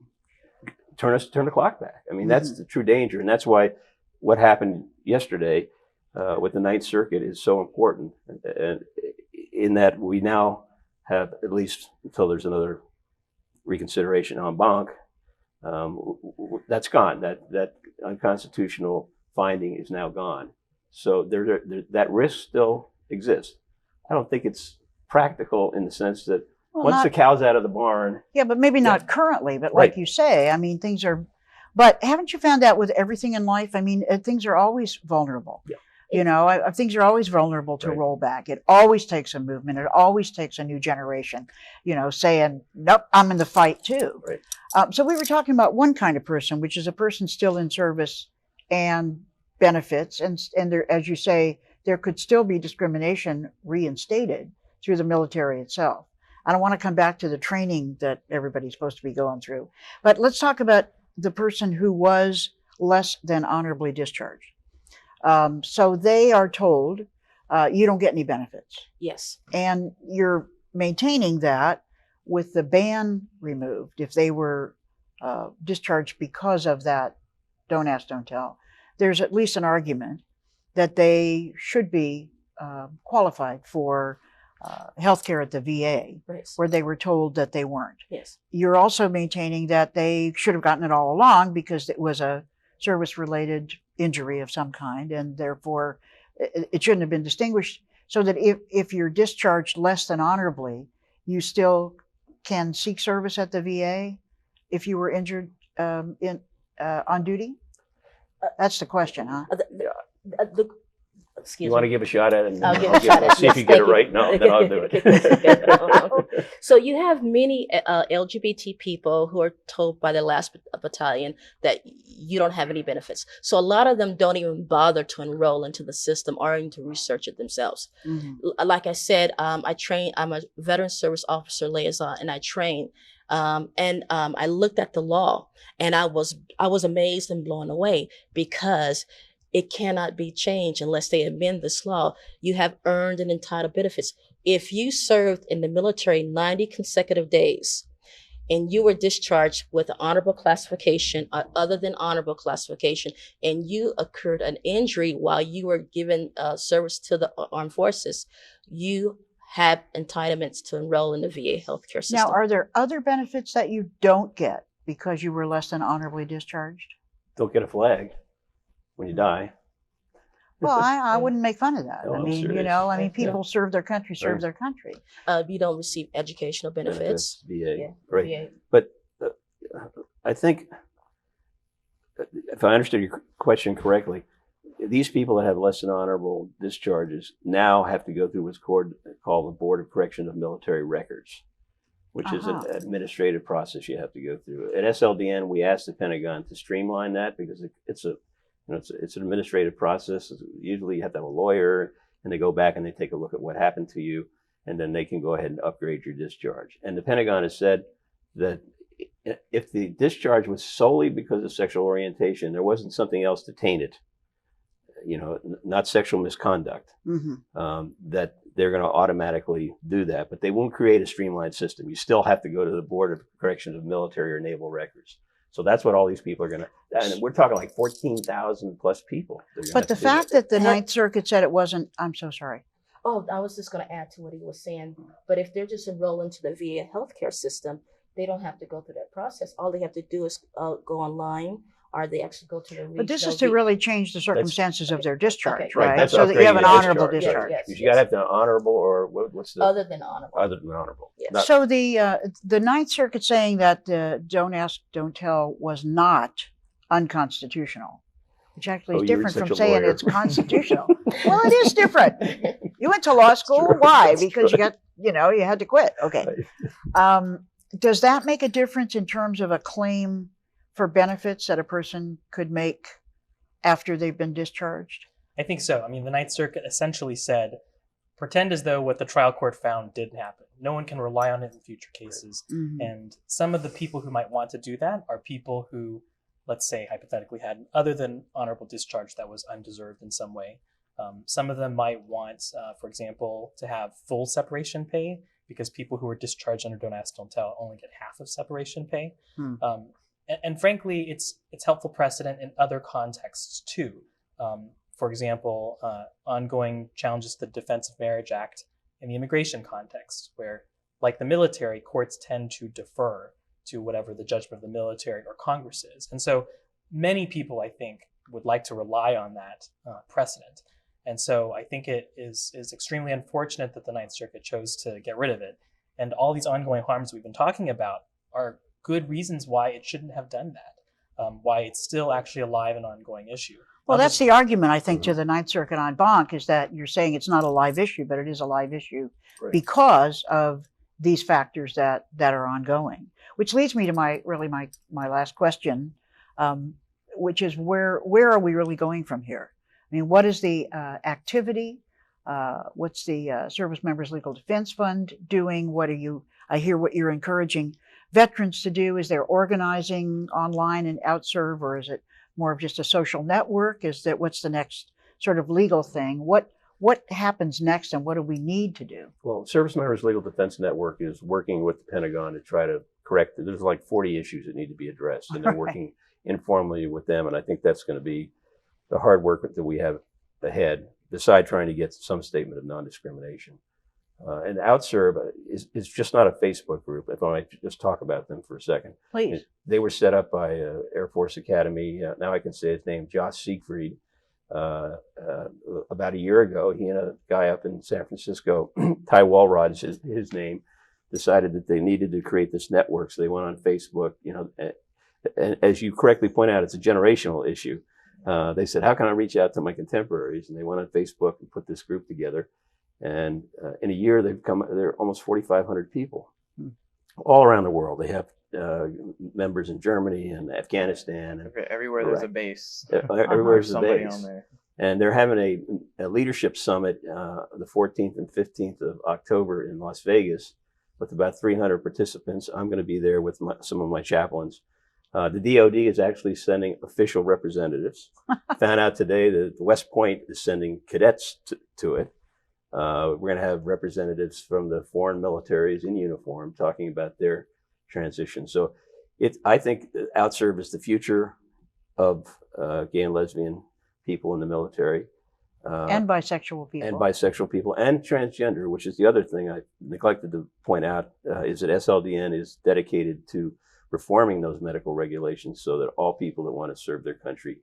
turn the clock back. I mean, that's the true danger. And that's why what happened yesterday with the Ninth Circuit is so important, and in that we now have, at least until there's another reconsideration en banc, that's gone. That unconstitutional finding is now gone. So that risk still exists. I don't think it's practical in the sense that once the cow's out of the barn. Yeah, but maybe not currently, but like you say, I mean, things are, but haven't you found out with everything in life, I mean, things are always vulnerable. Yeah. Things are always vulnerable to rollback. It always takes a movement. It always takes a new generation, saying, nope, I'm in the fight too. Right. So we were talking about one kind of person, which is a person still in service and benefits. And there, as you say, there could still be discrimination reinstated through the military itself. I don't want to come back to the training that everybody's supposed to be going through. But let's talk about the person who was less than honorably discharged. So they are told, you don't get any benefits. Yes. And you're maintaining that with the ban removed. If they were discharged because of that don't ask, don't tell, there's at least an argument that they should be qualified for health care at the VA, Right. where they were told that they weren't. Yes. You're also maintaining that they should have gotten it all along because it was a service-related injury of some kind, and therefore it shouldn't have been distinguished, so that if you're discharged less than honorably, you still can seek service at the VA if you were injured on duty? That's the question, huh? Excuse You want to me. give a shot at it? And I'll then give a shot at it. see if you Yes, get it thank you. right. No, then I'll do it. So you have many LGBT people who are told by the last battalion that you don't have any benefits. So a lot of them don't even bother to enroll into the system or even to research it themselves. Mm-hmm. Like I said, I'm a veteran service officer liaison, and I train. I looked at the law, and I was amazed and blown away, because it cannot be changed unless they amend this law. You have earned and entitled benefits. If you served in the military 90 consecutive days and you were discharged with an honorable classification or other than honorable classification, and you occurred an injury while you were given service to the armed forces, you have entitlements to enroll in the VA healthcare system. Now, are there other benefits that you don't get because you were less than honorably discharged? Don't get a flag when you die. Well, I wouldn't make fun of that. No, I I'm mean, serious. people serve their country, serve Right. their country. You don't receive educational benefits. VA, Yeah, right? VA. But I think, if I understood your question correctly, these people that have less than honorable discharges now have to go through what's called the Board of Correction of Military Records, which is an administrative process you have to go through. At SLDN, we asked the Pentagon to streamline that, because it's an administrative process. Usually you have to have a lawyer, and they go back and they take a look at what happened to you, and then they can go ahead and upgrade your discharge. And the Pentagon has said that if the discharge was solely because of sexual orientation, there wasn't something else to taint it, not sexual misconduct, that they're going to automatically do that. But they won't create a streamlined system. You still have to go to the Board of Correction of Military or Naval Records. So that's what all these people are going to, and we're talking like 14,000 plus people. But the fact that the Ninth Circuit said it wasn't, I'm so sorry. Oh, I was just going to add to what he was saying. But if they're just enrolled into the VA healthcare system, they don't have to go through that process. All they have to do is go online, or they actually go to the regional. But this is to really change the circumstances of their discharge, Okay. right? That's So that you have an upgrading your honorable discharge. discharge. Yes, You got to have the honorable, or what's the other than honorable. other than honorable. Yes. Not- So the Ninth Circuit saying that don't ask, don't tell was not unconstitutional, which actually is Oh, you're different such from a saying lawyer. it's constitutional. Well, it is different. You went to law school. true. Why? That's Because true. you had to quit. Okay. Right. Does that make a difference in terms of a claim for benefits that a person could make after they've been discharged? I think so. I mean, the Ninth Circuit essentially said, pretend as though what the trial court found didn't happen. No one can rely on it in future cases. Mhm. And some of the people who might want to do that are people who, let's say, hypothetically had other than honorable discharge that was undeserved in some way. Some of them might want, for example, to have full separation pay, because people who are discharged under Don't Ask, Don't Tell only get half of separation pay. And frankly, it's helpful precedent in other contexts too. For example, ongoing challenges to the Defense of Marriage Act in the immigration context, where, like the military, courts tend to defer to whatever the judgment of the military or Congress is. And so many people, I think, would like to rely on that precedent. And so I think it is extremely unfortunate that the Ninth Circuit chose to get rid of it. And all these ongoing harms we've been talking about are good reasons why it shouldn't have done that, why it's still actually a live and ongoing issue. Well, that's the argument, I think, to the Ninth Circuit en banc, is that you're saying it's not a live issue, but it is a live issue because of these factors that are ongoing. Which leads me to my last question, which is where are we really going from here? I mean, what is the activity What's the Service Members Legal Defense Fund doing? I hear what you're encouraging veterans to do. Is there organizing online and OutServe, or is it more of just a social network? What's the next sort of legal thing? What happens next, and what do we need to do? Well, Service Members Legal Defense Network is working with the Pentagon to try to correct it. There's like 40 issues that need to be addressed, and they're working informally with them. And I think that's going to be the hard work that we have ahead, beside trying to get some statement of non-discrimination. And OutServe is just not a Facebook group. If I might just talk about them for a second. Please. They were set up by Air Force Academy. Now I can say his name, Josh Siegfried. About a year ago, he and a guy up in San Francisco, Ty Walrod is his name, decided that they needed to create this network. So they went on Facebook, and as you correctly point out, it's a generational issue. They said, how can I reach out to my contemporaries? And they went on Facebook and put this group together. And in a year, they're almost 4,500 people all around the world. They have members in Germany and Afghanistan. And everywhere there's a base. Everywhere there's a somebody base. on there. And they're having a leadership summit the 14th and 15th of October in Las Vegas with about 300 participants. I'm going to be there with some of my chaplains. The DOD is actually sending official representatives. Found out today that West Point is sending cadets to it. We're going to have representatives from the foreign militaries in uniform talking about their transition. So I think OutServe is the future of gay and lesbian people in the military. And bisexual people. And bisexual people and transgender, which is the other thing I neglected to point out, is that SLDN is dedicated to reforming those medical regulations so that all people that want to serve their country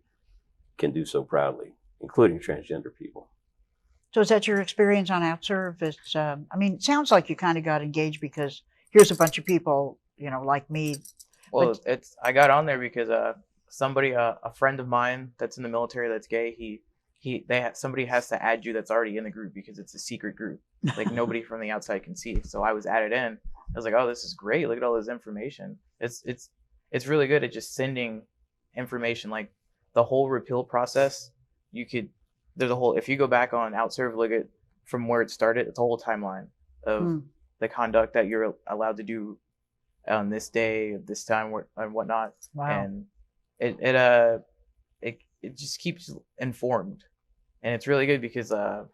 can do so proudly, including transgender people. So is that your experience on OutServe? It sounds like you kind of got engaged because here's a bunch of people, like me. Well, I got on there because somebody, a friend of mine that's in the military that's gay, somebody has to add you that's already in the group because it's a secret group. Like nobody from the outside can see. So I was added in. I was like, oh, this is great. Look at all this information. It's really good at just sending information. Like the whole repeal process, if you go back on OutServe, look at from where it started, it's a whole timeline of the conduct that you're allowed to do on this day, this time, and whatnot. Wow. And it just keeps informed, and it's really good because I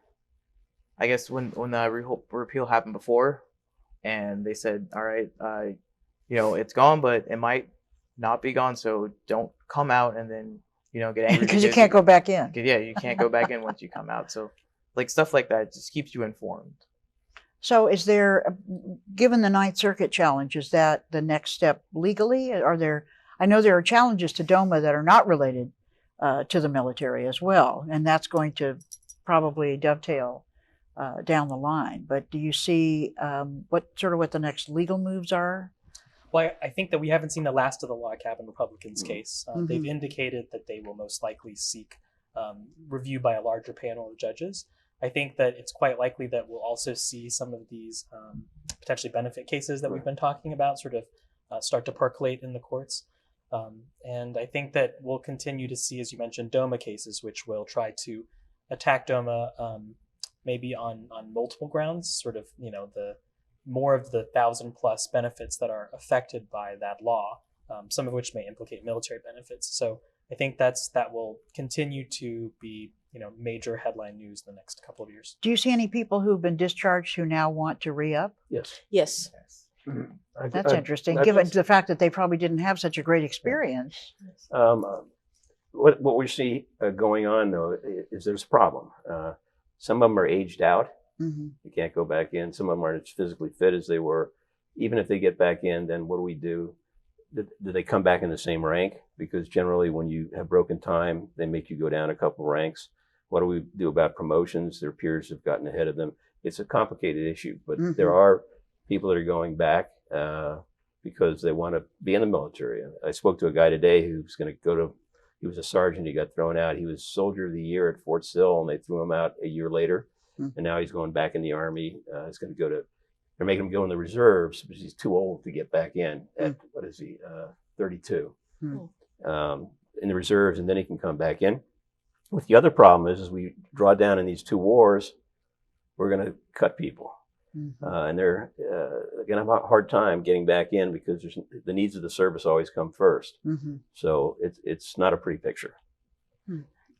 guess when the repeal happened before, and they said, all right, it's gone, but it might not be gone, so don't come out and then get angry because you can't go back in. Yeah, you can't go back in once you come out. So like stuff like that just keeps you informed. So is there, given the Ninth Circuit challenge, is that the next step legally? I know there are challenges to DOMA that are not related to the military as well, and that's going to probably dovetail down the line. But do you see what the next legal moves are? Well, I think that we haven't seen the last of the log cabin Republicans case. They've indicated that they will most likely seek review by a larger panel of judges. I think that it's quite likely that we'll also see some of these potentially benefit cases that we've been talking about sort of start to percolate in the courts. And I think that we'll continue to see, as you mentioned, DOMA cases, which will try to attack DOMA maybe on multiple grounds, sort of, the more of the 1,000+ benefits that are affected by that law, some of which may implicate military benefits. So I think that will continue to be, major headline news in the next couple of years. Do you see any people who've been discharged who now want to re-up? Yes. That's interesting, given the fact that they probably didn't have such a great experience. What we see going on, though, is there's a problem. Some of them are aged out. They can't go back in. Some of them aren't as physically fit as they were. Even if they get back in, then what do we do? Do they come back in the same rank? Because generally when you have broken time, they make you go down a couple ranks. What do we do about promotions? Their peers have gotten ahead of them. It's a complicated issue, but there are people that are going back because they want to be in the military. I spoke to a guy today who's going to he was a sergeant, he got thrown out. He was Soldier of the Year at Fort Sill, and they threw him out a year later. And now he's going back in the Army. He's going to they're making him go in the reserves because he's too old to get back in at, 32 in the reserves, and then he can come back in. What the other problem is we draw down in these two wars, we're going to cut people. Mm-hmm. And they're going to have a hard time getting back in because the needs of the service always come first. Mm-hmm. So it's not a pretty picture.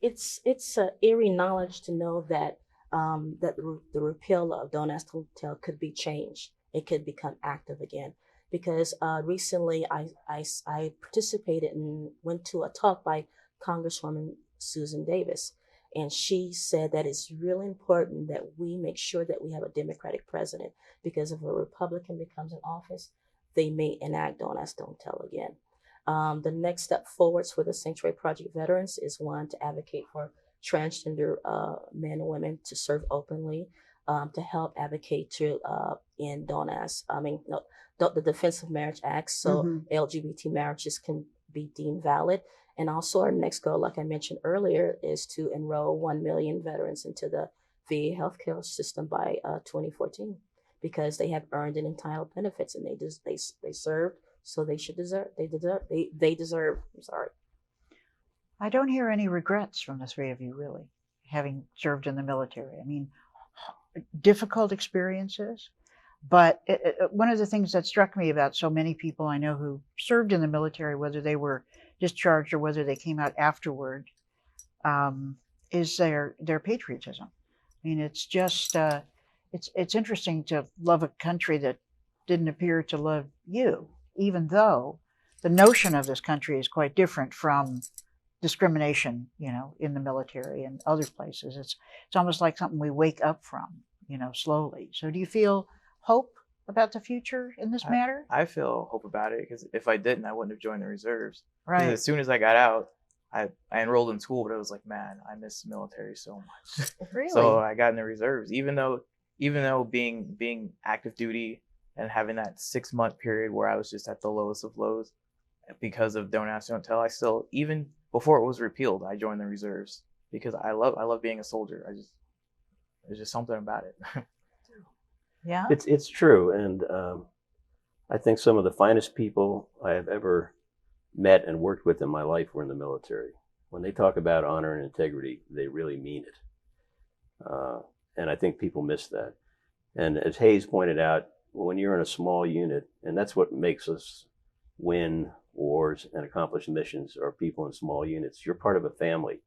It's eerie knowledge to know that the repeal of Don't Ask, Don't Tell could be changed. It could become active again. Because recently I participated and went to a talk by Congresswoman Susan Davis. And she said that it's really important that we make sure that we have a Democratic president, because if a Republican becomes in office, they may enact Don't Ask, Don't Tell again. The next step forwards for the Sanctuary Project veterans is one, to advocate for transgender men and women to serve openly, to help advocate to end the Defense of Marriage Act, so LGBT marriages can be deemed valid. And also our next goal, like I mentioned earlier, is to enroll 1 million veterans into the VA healthcare system by 2014, because they have earned and entitled benefits, and they served, so they deserve. I'm sorry. I don't hear any regrets from the three of you, really, having served in the military. I mean, difficult experiences, but one of the things that struck me about so many people I know who served in the military, whether they were discharged or whether they came out afterward, is their patriotism. I mean, it's just it's interesting to love a country that didn't appear to love you, even though the notion of this country is quite different from discrimination, in the military and other places. It's almost like something we wake up from, slowly. So do you feel hope about the future in this matter? I feel hope about it, because if I didn't, I wouldn't have joined the reserves. Right. As soon as I got out, I enrolled in school, but I was like, man, I miss the military so much. Really? So I got in the reserves, even though being active duty and having that 6-month period where I was just at the lowest of lows because of Don't Ask, Don't Tell, I still, even before it was repealed, I joined the reserves because I love being a soldier. There's just something about it. Yeah. It's true, and I think some of the finest people I have ever met and worked with in my life were in the military. When they talk about honor and integrity, they really mean it. And I think people miss that. And as Hayes pointed out, when you're in a small unit, and that's what makes us win wars and accomplish missions, are people in small units. You're part of a family.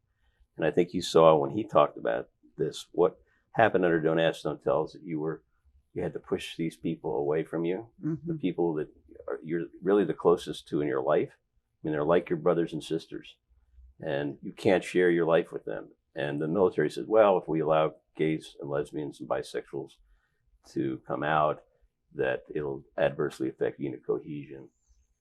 And I think you saw when he talked about this, what happened under Don't Ask, Don't Tell, is that you had to push these people away from you, the people that you're really the closest to in your life. I mean, they're like your brothers and sisters, and you can't share your life with them. And the military says, well, if we allow gays and lesbians and bisexuals to come out, that it'll adversely affect unit cohesion.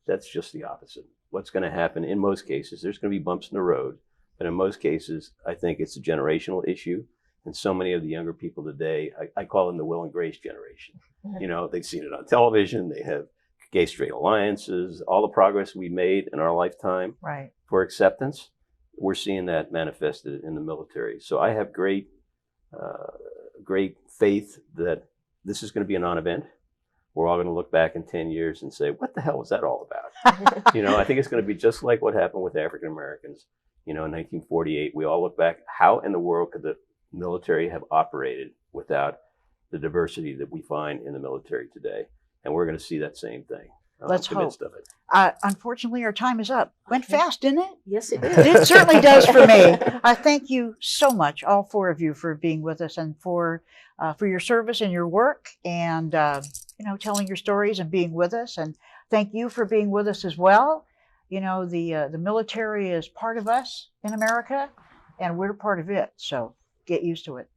That's just the opposite. What's going to happen in most cases, there's going to be bumps in the road, but in most cases, I think it's a generational issue. And so many of the younger people today, I call them the Will and Grace generation. They've seen it on television. They have gay straight alliances, all the progress we made in our lifetime for acceptance. We're seeing that manifested in the military. So I have great faith that this is going to be a non-event. We're all going to look back in 10 years and say, what the hell was that all about? I think it's going to be just like what happened with African Americans. In 1948, we all look back, how in the world could the military have operated without the diversity that we find in the military today? And we're going to see that same thing. Let's I'm convinced hope. of it. Unfortunately, our time is up. Went fast, didn't it? Yes, it did. It certainly does for me. I thank you so much, all four of you, for being with us and for your service and your work, and telling your stories and being with us. And thank you for being with us as well. The military is part of us in America, and we're part of it. So get used to it.